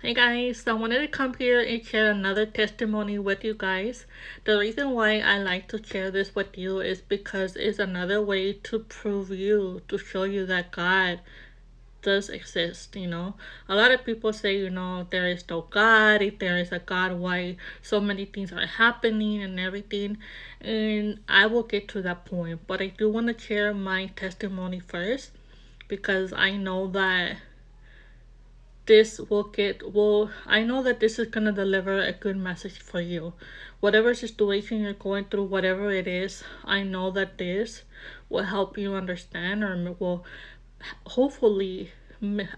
Hey guys, so I wanted to come here and share another testimony with you guys. The reason why I like to share this with you is because it's another way to prove you, to show you that God does exist, A lot of people say, there is no God. If there is a God, why so many things are happening and everything. And I will get to that point. But I do want to share my testimony first because I know that I know that this is gonna deliver a good message for you. Whatever situation you're going through, whatever it is, I know that this will help you understand or will hopefully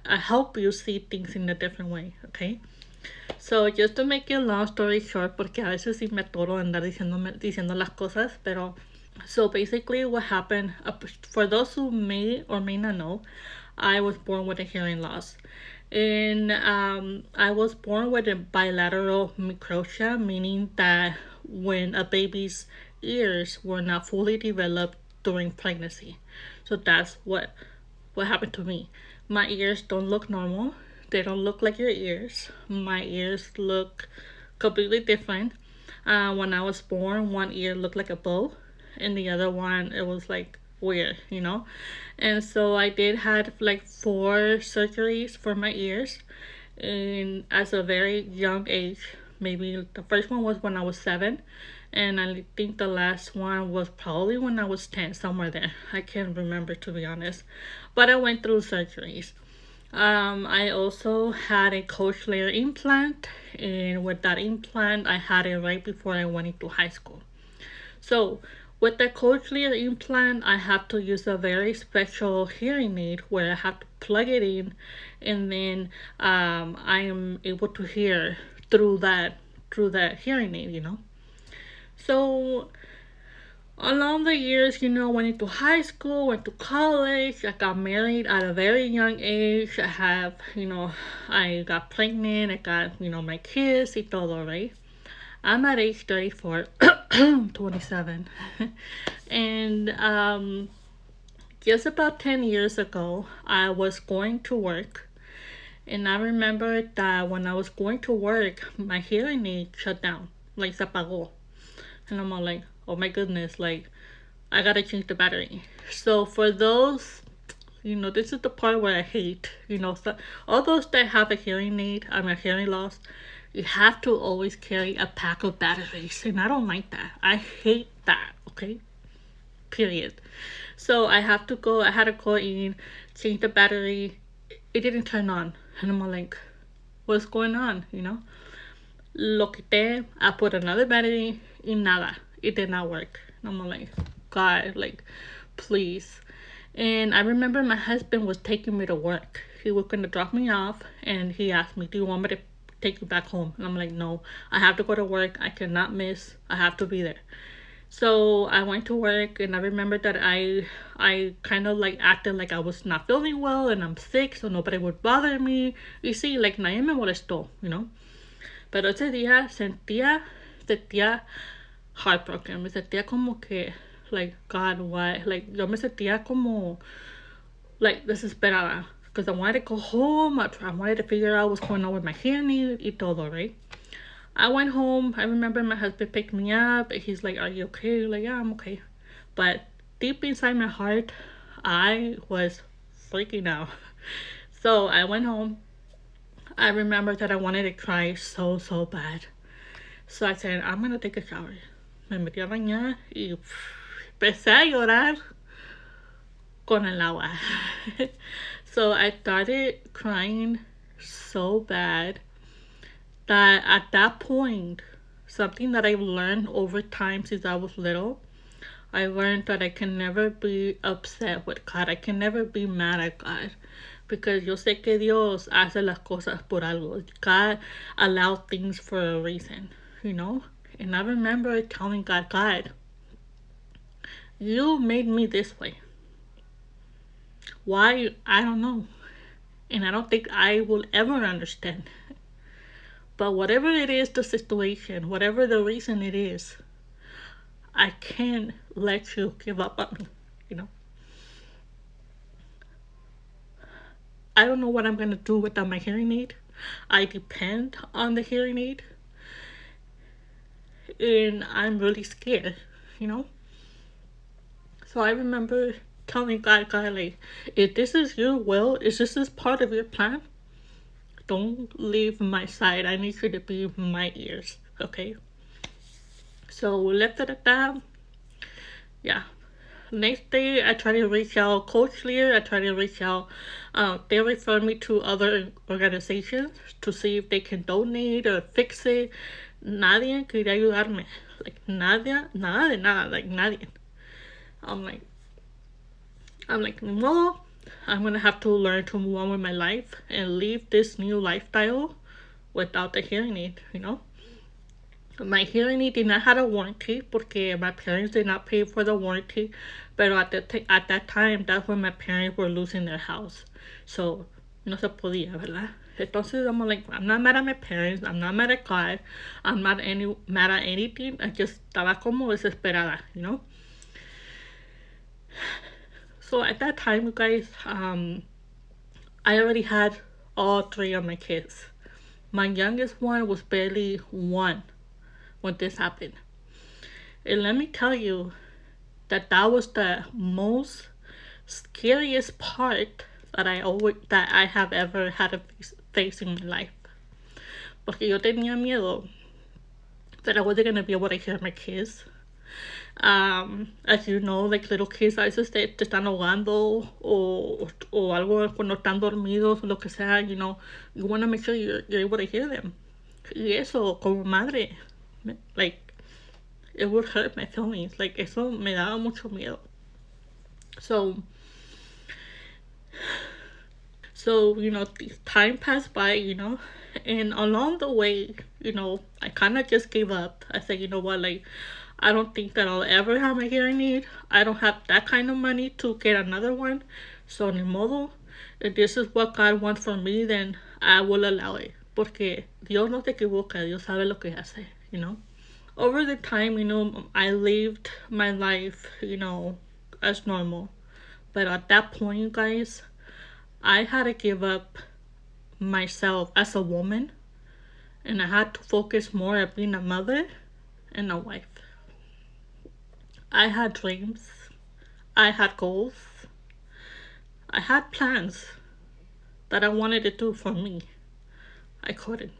help you see things in a different way, okay? So, just to make a long story short, porque a veces sí me atoro andar diciendo las cosas, pero so basically what happened, for those who may or may not know, I was born with a hearing loss. And I was born with a bilateral microtia, meaning that when a baby's ears were not fully developed during pregnancy. So that's what happened to me. My ears don't look normal. They don't look like your ears. My ears look completely different. When I was born, one ear looked like a bow, and the other one it was like weird. And so I did had like 4 surgeries for my ears, and as a very young age. Maybe the first one was when I was 7, and I think the last one was probably when I was 10, somewhere there. I can't remember, to be honest, but I went through surgeries. I also had a cochlear implant, and with that implant, I had it right before I went into high school. So, with the cochlear implant, I have to use a very special hearing aid where I have to plug it in, and then I am able to hear through that hearing aid. So along the years, went into high school, went to college, I got married at a very young age. I got pregnant, I got, my kids y todo, right? I'm at age 34, 27. And just about 10 years ago, I was going to work. And I remember that when I was going to work, my hearing aid shut down, like se apagó. And I'm all like, oh my goodness, like, I gotta change the battery. So for those, this is the part where I hate, so all those that have a hearing aid, a hearing loss, you have to always carry a pack of batteries. And I don't like that. I hate that, okay? Period. So I had to go in, change the battery. It didn't turn on. And I'm like, what's going on, Lo quité, I put another battery, y nada. It did not work. And I'm like, God, like, please. And I remember my husband was taking me to work. He was going to drop me off, and he asked me, do you want me to take you back home? And I'm like, no, I have to go to work. I cannot miss. I have to be there. So I went to work, and I remember that I kind of like acted like I was not feeling well and I'm sick, so nobody would bother me. You see, like nadie me molestó. Pero ese día sentía heartbroken. Me sentía como que, like, God, why? Like, yo me sentía como, like, desesperada. Because I wanted to go home. I wanted to figure out what's going on with my hearing y todo, right? I went home. I remember my husband picked me up. He's like, are you okay? Like, yeah, I'm okay. But deep inside my heart, I was freaking out. So I went home. I remember that I wanted to cry so, so bad. So I said, I'm going to take a shower. Me metí a bañar y empecé a llorar con el agua. So I started crying so bad that at that point, something that I've learned over time since I was little, I learned that I can never be upset with God. I can never be mad at God. Because yo sé que Dios hace las cosas por algo. God allows things for a reason. And I remember telling God, God, you made me this way. Why? I don't know. And I don't think I will ever understand. But whatever it is, the situation, whatever the reason it is, I can't let you give up on me. I don't know what I'm gonna do without my hearing aid. I depend on the hearing aid, and I'm really scared, you know? So I remember telling God, like, if this is your will, is this part of your plan? Don't leave my side. I need you to be my ears, okay? So we left it at that. Yeah. Next day, I tried to reach out Coach Lear. I tried to reach out. They referred me to other organizations to see if they can donate or fix it. Nadie quería ayudarme. Like, nada de nada. Like, nadie. I'm like, well, I'm gonna have to learn to move on with my life and leave this new lifestyle without the hearing aid, you know? My hearing aid did not have a warranty porque my parents did not pay for the warranty. Pero at that time, that's when my parents were losing their house. So, no se podía, ¿verdad? Entonces, I'm like, I'm not mad at my parents. I'm not mad at God. I'm not mad at anything. I just estaba como desesperada, you know? So, at that time, you guys, I already had all three of my kids. My youngest one was barely 1 when this happened. And let me tell you that was the most scariest part that I have ever had to face in my life. Porque yo tenía miedo that I wasn't gonna be able to hear my kids. As you know, like little kids a veces te están ahogando o algo cuando están dormidos, lo que sea, you know, you want to make sure you're able to hear them. Y eso, como madre, like, it would hurt my feelings. Like, eso me daba mucho miedo. So, you know, time passed by, you know, and along the way, you know, I kind of just gave up. I said, you know what, like, I don't think that I'll ever have a hearing aid. I don't have that kind of money to get another one. So, ni modo, if this is what God wants for me, then I will allow it. Porque Dios no se equivoca. Dios sabe lo que hace, you know. Over the time, you know, I lived my life, you know, as normal. But at that point, you guys, I had to give up myself as a woman, and I had to focus more on being a mother and a wife. I had dreams, I had goals, I had plans that I wanted to do for me. I couldn't.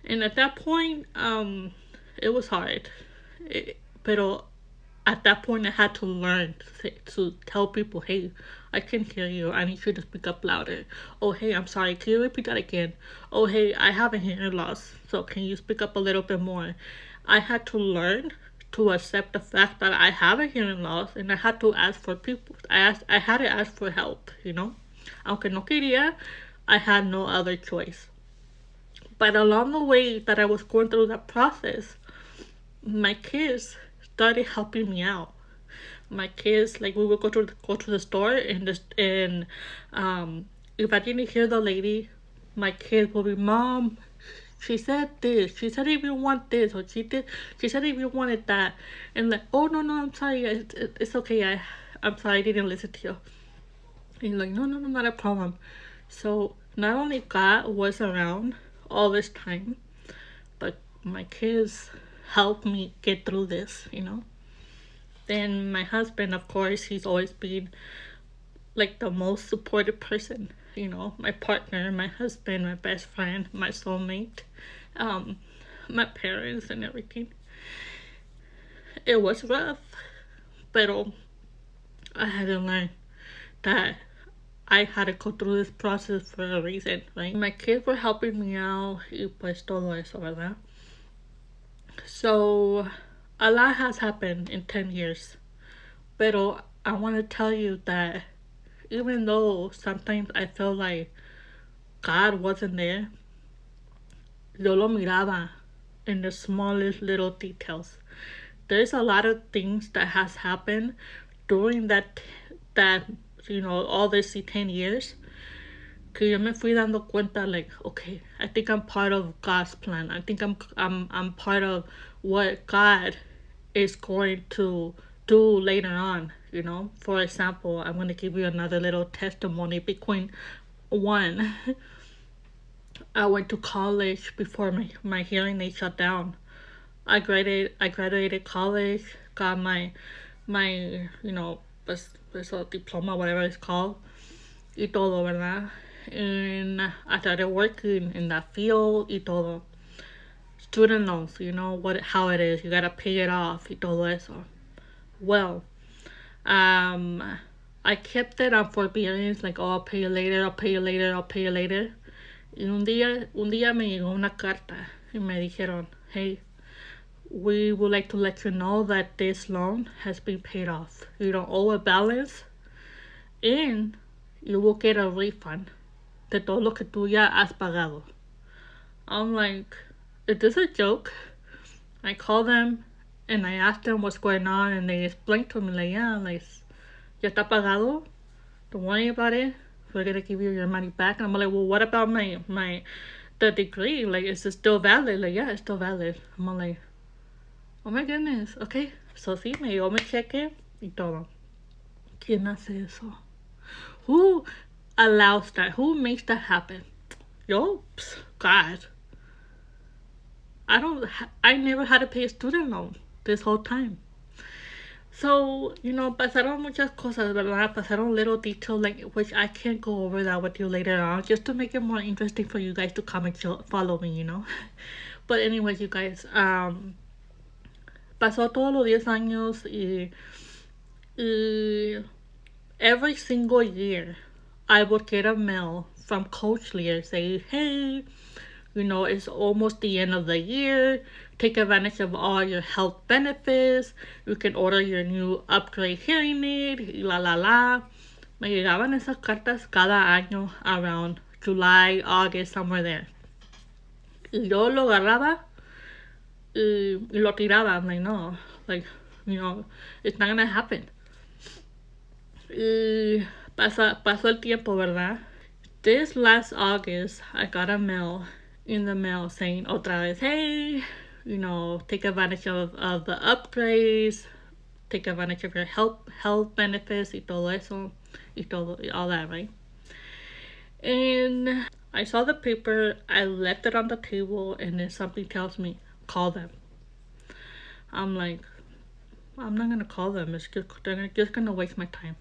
And at that point, it was hard. Pero at that point, I had to learn to tell people, hey, I can hear you. I need you to speak up louder. Oh, hey, I'm sorry. Can you repeat that again? Oh, hey, I have a hearing loss. So can you speak up a little bit more? I had to learn to accept the fact that I have a hearing loss, and I had to ask for people. I had to ask for help, you know? Aunque no quería, I had no other choice. But along the way that I was going through that process, my kids started helping me out. My kids, like, we would go to the store, and if I didn't hear the lady, my kids would be, Mom, she said this. She said if you want this, or she said if you wanted that, and like, oh no, I'm sorry, it's okay. I'm sorry, I didn't listen to you. And like, no, not a problem. So not only God was around all this time, but my kids helped me get through this, you know. Then my husband, of course, he's always been like the most supportive person, you know, my partner, my husband, my best friend, my soulmate, my parents and everything. It was rough, but I had to learn that I had to go through this process for a reason, right? My kids were helping me out y pues todo eso, ¿verdad? So a lot has happened in 10 years. Pero I want to tell you that even though sometimes I feel like God wasn't there, yo lo miraba in the smallest little details. There's a lot of things that has happened during that you know, all these 10 years, que yo me fui dando cuenta, like, okay, I think I'm part of God's plan. I think I'm part of what God is going to do later on, you know. For example, I'm going to give you another little testimony between one. I went to college before my hearing aid shut down. I graduated college, got my pues a diploma, whatever it's called, y todo, ¿verdad? And I started working in that field y todo. Student loans, you know how it is. You gotta pay it off y todo eso. Well, um, I kept it on forbearance, like, oh, I'll pay you later, I'll pay you later, I'll pay you later. Y un día me llegó una carta y me dijeron, hey, we would like to let you know that this loan has been paid off. You don't owe a balance and you will get a refund de todo lo que tú ya has pagado. I'm like, is this a joke? I called them and I asked them what's going on, and they explained to me, like, yeah, like, ya está pagado. Don't worry about it. We're gonna give you your money back. And I'm like, well, what about the degree? Like, is it still valid? Like, yeah, it's still valid. I'm like, oh my goodness. Okay. So sí, me llegó mi cheque y todo. ¿Quién hace eso? Who allows that? Who makes that happen? Yo, God. I never had to pay a student loan this whole time. So, pasaron muchas cosas, ¿verdad? Pasaron little details, like, which I can't go over that with you later on, just to make it more interesting for you guys to come and follow me. But anyways, you guys, pasó todos los 10 años y every single year I would get a mail from Coach Lear saying, hey, it's almost the end of the year. Take advantage of all your health benefits. You can order your new upgrade hearing aid. Y la la la. Me llegaban esas cartas cada año around July, August, somewhere there. Y yo lo agarraba y lo tiraba. I'm like, no. Like, it's not gonna happen. Y pasó el tiempo, ¿verdad? This last August, I got a mail in the mail saying otra vez, hey, take advantage of the upgrades, take advantage of your health benefits y todo eso, y all that, right? And I saw the paper, I left it on the table, and then something tells me, call them. I'm like, I'm not gonna call them. They're just gonna waste my time.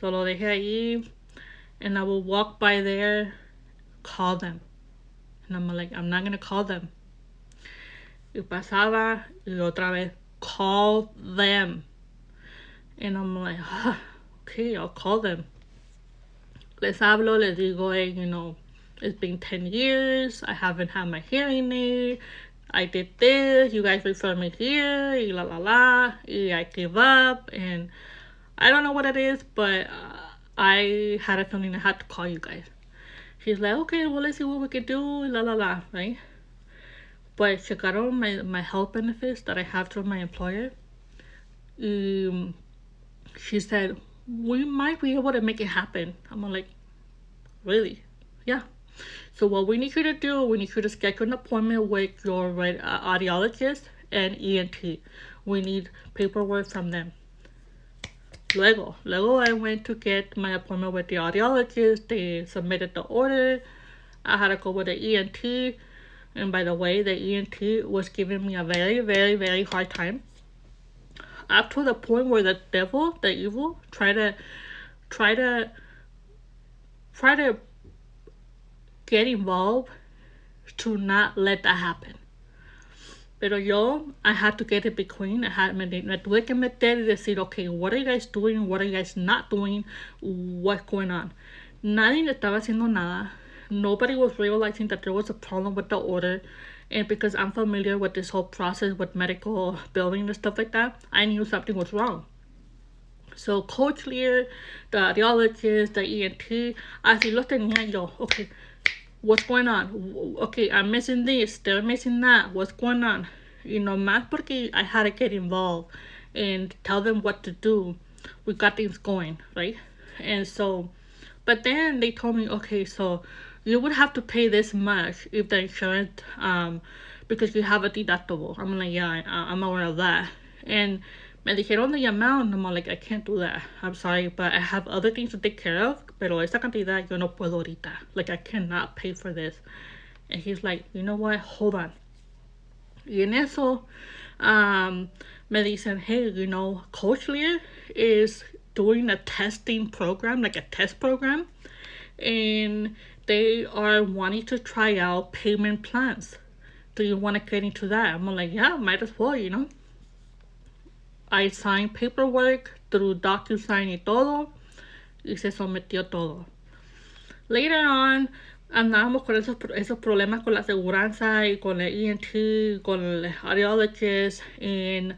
So lo dejé ahí, and I will walk by there, call them. And I'm like, I'm not gonna call them. Y pasaba y otra vez, call them. And I'm like, okay, I'll call them. Les hablo, les digo, hey, it's been 10 years. I haven't had my hearing aid. I did this. You guys refer me here. Y la la la. Y I gave up. And I don't know what it is, but I had a feeling I had to call you guys. She's like, okay, well, let's see what we can do, la la la, right? But checaron my health benefits that I have through my employer. She said, we might be able to make it happen. I'm like, really? Yeah. So what we need you to do, we need you to schedule an appointment with your audiologist and ENT. We need paperwork from them. Luego I went to get my appointment with the audiologist. They submitted the order. I had to go with the ENT. And by the way, the ENT was giving me a very, very, very hard time. Up to the point where the evil, try to get involved to not let that happen. Pero I had to get in between. Me tuve que meter y decir, okay, what are you guys doing? What are you guys not doing? What's going on? Nadie estaba haciendo nada. Nobody was realizing that there was a problem with the order. And because I'm familiar with this whole process with medical billing and stuff like that, I knew something was wrong. So Coach Lear, the audiologist, the ENT, así los tenía yo. Okay, what's going on? Okay, I'm missing this, they're missing that, what's going on? Más porque I had to get involved and tell them what to do. We got things going, right? And so, but then they told me, okay, so you would have to pay this much if the insurance, because you have a deductible. I'm like, yeah, I'm aware of that. And me dijeron the amount, and I'm like, I can't do that. I'm sorry, but I have other things to take care of. Pero esa cantidad yo no puedo ahorita. Like, I cannot pay for this. And he's like, you know what, hold on. Y en eso, me dicen, hey, Coach Lear is doing a testing program, like a test program, and they are wanting to try out payment plans. Do you want to get into that? I'm like, yeah, might as well. I signed paperwork through DocuSign y todo, y se sometió todo. Later on, andábamos con esos problemas con la aseguranza y con el ENT, con el audiologist, and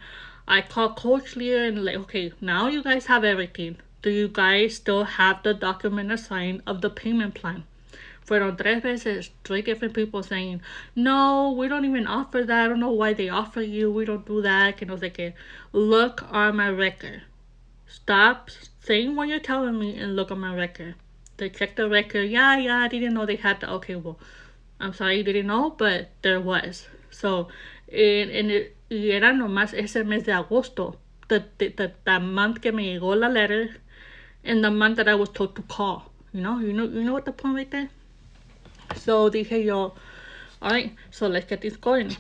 I called Coach Lear and like, okay, now you guys have everything. Do you guys still have the document assigned of the payment plan? Fueron 3 veces, 3 different people saying, no, we don't even offer that. I don't know why they offer you. We don't do that. Que no sé qué. Look on my record. Stop saying what you're telling me and look on my record. They checked the record. Yeah, I didn't know they had the. Okay, well, I'm sorry you didn't know, but there was. So, y era nomás ese mes de agosto. The month que me llegó la letter and the month that I was told to call. You know what the point right there? So dije yo, alright, so let's get this going.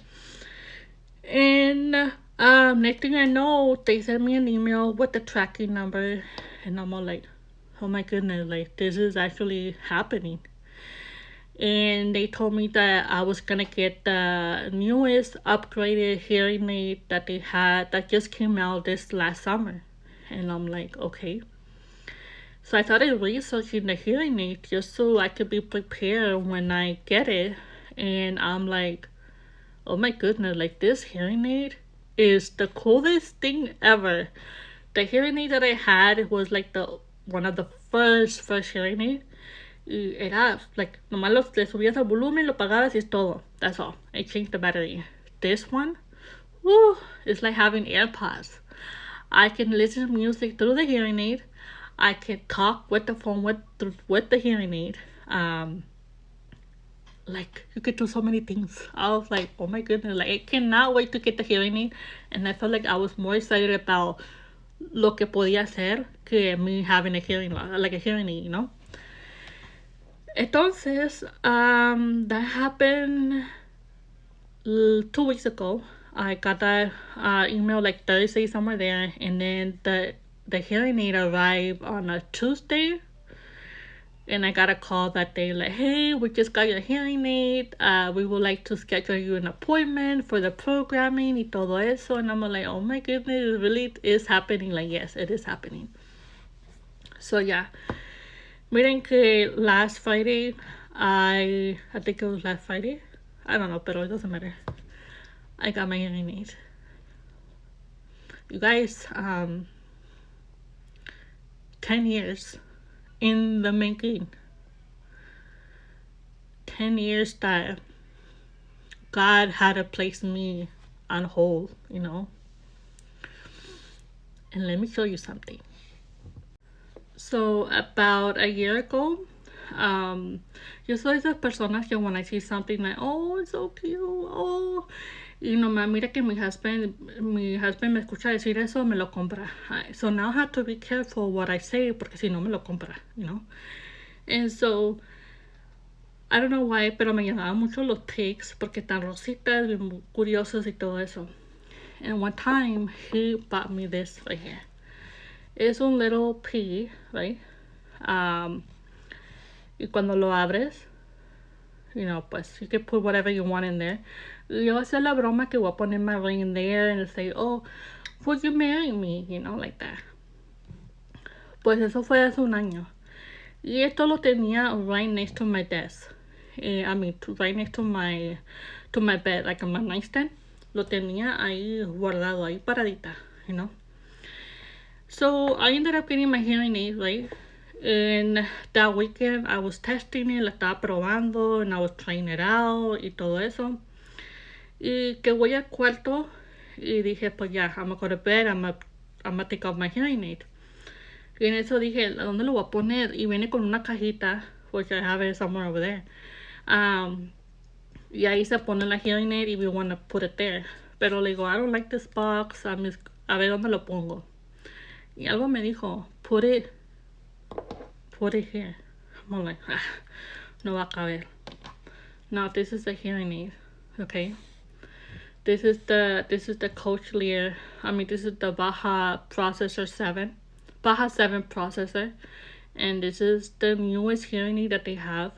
And next thing I know, they sent me an email with the tracking number, and I'm all like, oh my goodness, like this is actually happening. And they told me that I was gonna get the newest upgraded hearing aid that they had that just came out this last summer. And I'm like, okay. So I started researching the hearing aid just so I could be prepared when I get it. And I'm like, oh my goodness, like this hearing aid is the coolest thing ever. The hearing aid that I had was like one of the first hearing aid. Y era like, nomás le subías el volumen, lo pagabas y es todo. That's all. I changed the battery. This one, woo, it's like having AirPods. I can listen to music through the hearing aid. I can talk with the phone with the hearing aid. Like you could do so many things. I was like, oh my goodness, like I cannot wait to get the hearing aid. And I felt like I was more excited about lo que podía hacer que me having a hearing aid. Entonces, that happened 2 weeks ago. I got that email like Thursday, somewhere there, and then the hearing aid arrived on a Tuesday, and I got a call that day like, hey, we just got your hearing aid. We would like to schedule you an appointment for the programming y todo eso. And I'm like, oh my goodness, it really is happening. Like, yes, it is happening. So yeah, miren que last Friday, I think it was last Friday. I don't know, but it doesn't matter. I got my hearing aid. You guys, 10 years in the making. 10 years that God had to place me on hold, And let me show you something. So about a year ago, yo soy esas personas que when I see something like, oh, it's so cute, oh, y nomás mira que mi husband me escucha decir eso, me lo compra. So now I have to be careful what I say, porque si no me lo compra, And so, I don't know why, pero me llamaban mucho los pigs, porque están rositas, bien curiosos y todo eso. And one time, he bought me this right here. Es un little pig, right? Y cuando lo abres, pues you can put whatever you want in there. Y yo hacer la broma que voy a poner my ring in there and say, oh, would you marry me? Like that. Pues eso fue hace un año. Y esto lo tenía right next to my desk. Right next to my bed, like on my nightstand. Lo tenía ahí guardado, ahí paradita, So I ended up getting my hearing aid, right? And that weekend I was testing it, la estaba probando, and I was trying it out y todo eso. Y que voy al cuarto y dije, pues ya, I'm gonna go to bed, I'm gonna take off my hearing aid. Y en eso dije, ¿a dónde lo voy a poner? Y viene con una cajita, which I have it somewhere over there. Y ahí se pone la hearing aid y we want to put it there. Pero le digo, I don't like this box, a ver dónde lo pongo. Y algo me dijo, put it here. I'm like, no va a caber. Now this is the hearing aid, okay? This is the Coach Lear. I mean, this is the Baja Processor 7, Baja 7 processor, and this is the newest hearing aid that they have.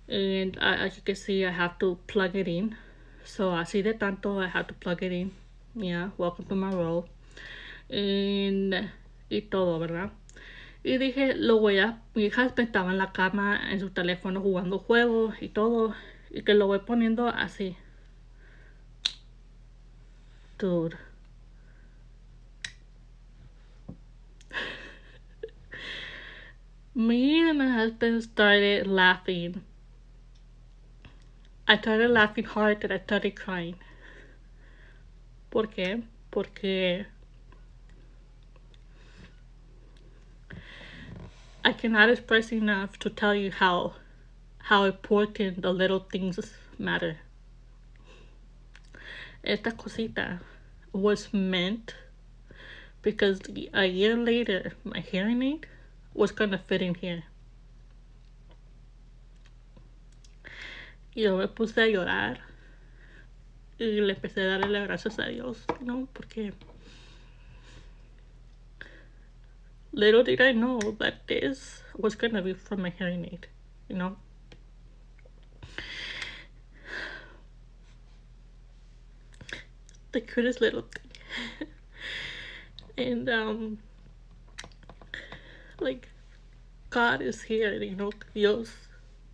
And as you can see, I have to plug it in. So así de tanto, I have to plug it in. Yeah, welcome to my role. Y todo, ¿verdad? Y dije, mi hija estaba en la cama en su teléfono jugando juegos y todo, y que lo voy poniendo así. Dude. Me and my husband started laughing. I started laughing hard and I started crying. ¿Por qué? Porque I cannot express enough to tell you how important the little things matter. Esta cosita was meant because a year later my hearing aid was gonna fit in here. Y yo me puse a llorar y le empecé a darle las gracias a Dios, ¿no? Porque little did I know that this was gonna be from my hearing aid, you know? The cutest little thing. And like, God is here, you know? Dios,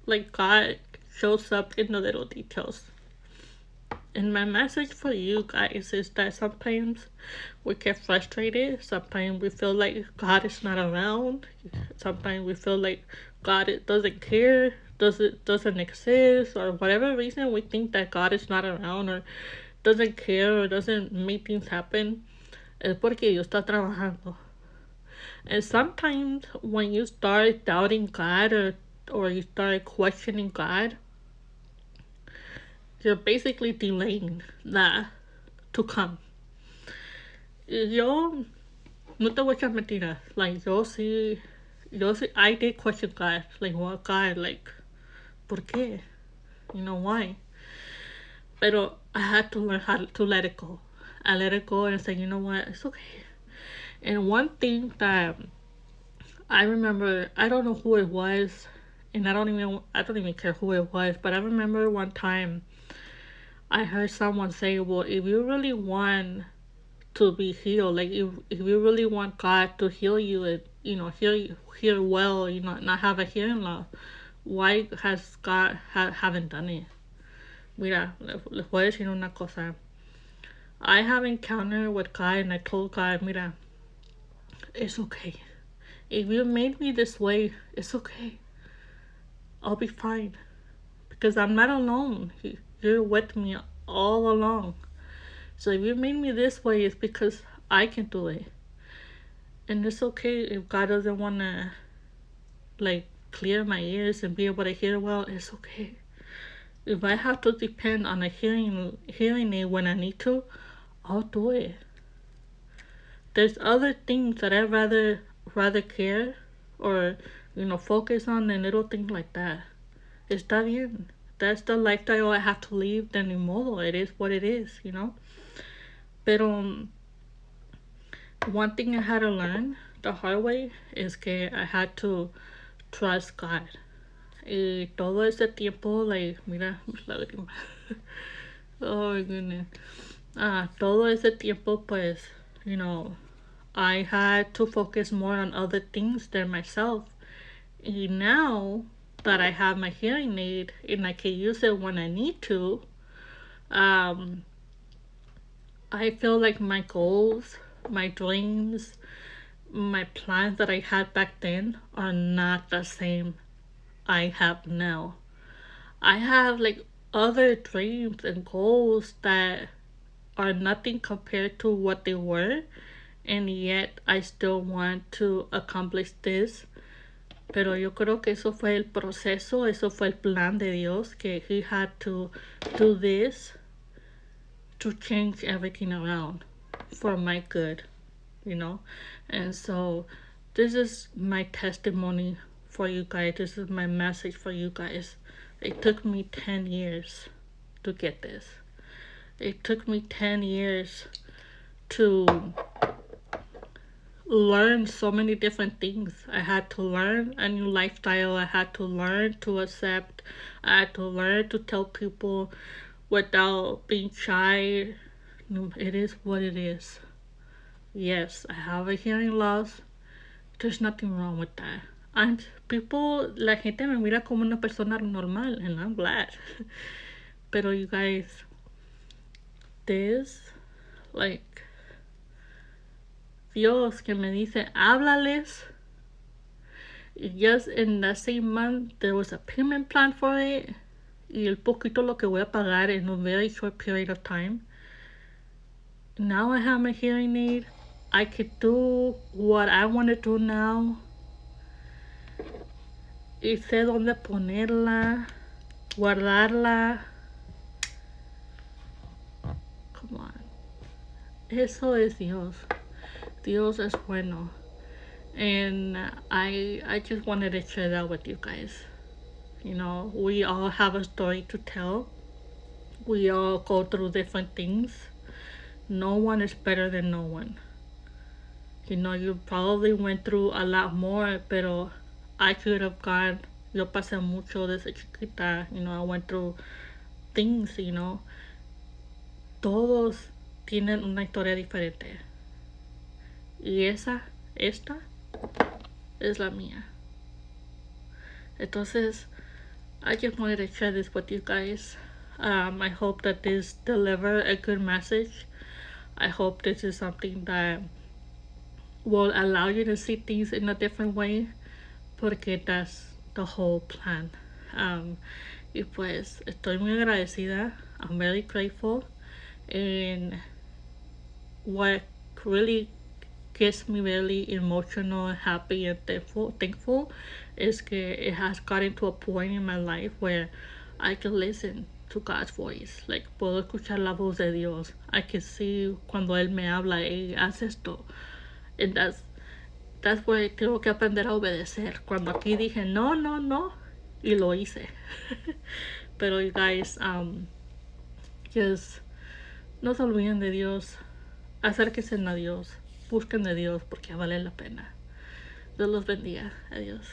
like, God shows up in the little details. And my message for you guys is that sometimes we get frustrated. Sometimes we feel like God is not around. Sometimes we feel like God doesn't care, doesn't exist, or whatever reason we think that God is not around or doesn't care or doesn't make things happen. Es porque Dios está trabajando. And sometimes when you start doubting God or you start questioning God, you're basically delaying that to come. Yo no te voy a echar mentiras. Like, I did question God. Like, what God? Like, ¿por qué? You know, why? Pero I had to learn how to let it go. I let it go and say, you know what? It's okay. And one thing that I remember, I don't know who it was, and I don't even care who it was, but I remember one time I heard someone say, well, if you really want to be healed, like if you really want God to heal you and, you know, hear well, you know, not have a hearing loss, why has God haven't done it? Mira, les voy a decir una cosa. I have encountered with God and I told God, mira, it's okay. If you made me this way, it's okay. I'll be fine. Because I'm not alone. You're with me all along. So if you made me this way, it's because I can do it. And it's okay if God doesn't want to, like, clear my ears and be able to hear well, it's okay. If I have to depend on a hearing aid when I need to, I'll do it. There's other things that I'd rather care or, you know, focus on than little things like that. Está bien. That's the lifestyle I have to live, then ni modo. It is what it is, you know? Pero one thing I had to learn the hard way is que I had to trust God. Y todo ese tiempo, like, mira mis lágrimas. Oh my goodness. Todo ese tiempo, pues, you know, I had to focus more on other things than myself. And now that I have my hearing aid and I can use it when I need to, I feel like my goals, my dreams, my plans that I had back then are not the same I have now. I have like other dreams and goals that are nothing compared to what they were, and yet I still want to accomplish this. Pero yo creo que eso fue el proceso, eso fue el plan de Dios, que He had to do this to change everything around for my good, you know? And so this is my testimony for you guys. This is my message for you guys. It took me 10 years to get this. It took me 10 years to learn so many different things. I had to learn a new lifestyle. I had to learn to accept. I had to learn to tell people without being shy. It is what it is. Yes, I have a hearing loss. There's nothing wrong with that. And people, la gente me mira como una persona normal, and I'm glad. Pero you guys, this, like, Dios que me dice, háblales. Just in that same month, there was a payment plan for it. Y el poquito lo que voy a pagar in a very short period of time. Now I have my hearing aid. I could do what I want to do now. Y sé dónde ponerla, guardarla. Come on. Eso es Dios. Dios es bueno. And I just wanted to share that with you guys. You know, we all have a story to tell. We all go through different things. No one is better than no one. You know, you probably went through a lot more, pero I could have gone. Yo pasé mucho desde chiquita. You know, I went through things, you know. Todos tienen una historia diferente. Y esta es la mía. Entonces, I just wanted to share this with you guys. I hope that this deliver a good message. I hope this is something that will allow you to see things in a different way, porque that's the whole plan. Y pues estoy muy agradecida. I'm very grateful. And what really gets me really emotional, happy, and thankful is que it has gotten to a point in my life where I can listen to God's voice. Like, puedo escuchar la voz de Dios. I can see cuando Él me habla, hey, haz esto. And that's where tengo que aprender a obedecer. Cuando aquí dije, no, no, no, y lo hice. Pero, you guys, just no se olviden de Dios. Acérquense a Dios. Busquen de Dios porque vale la pena. Dios los bendiga. Adiós.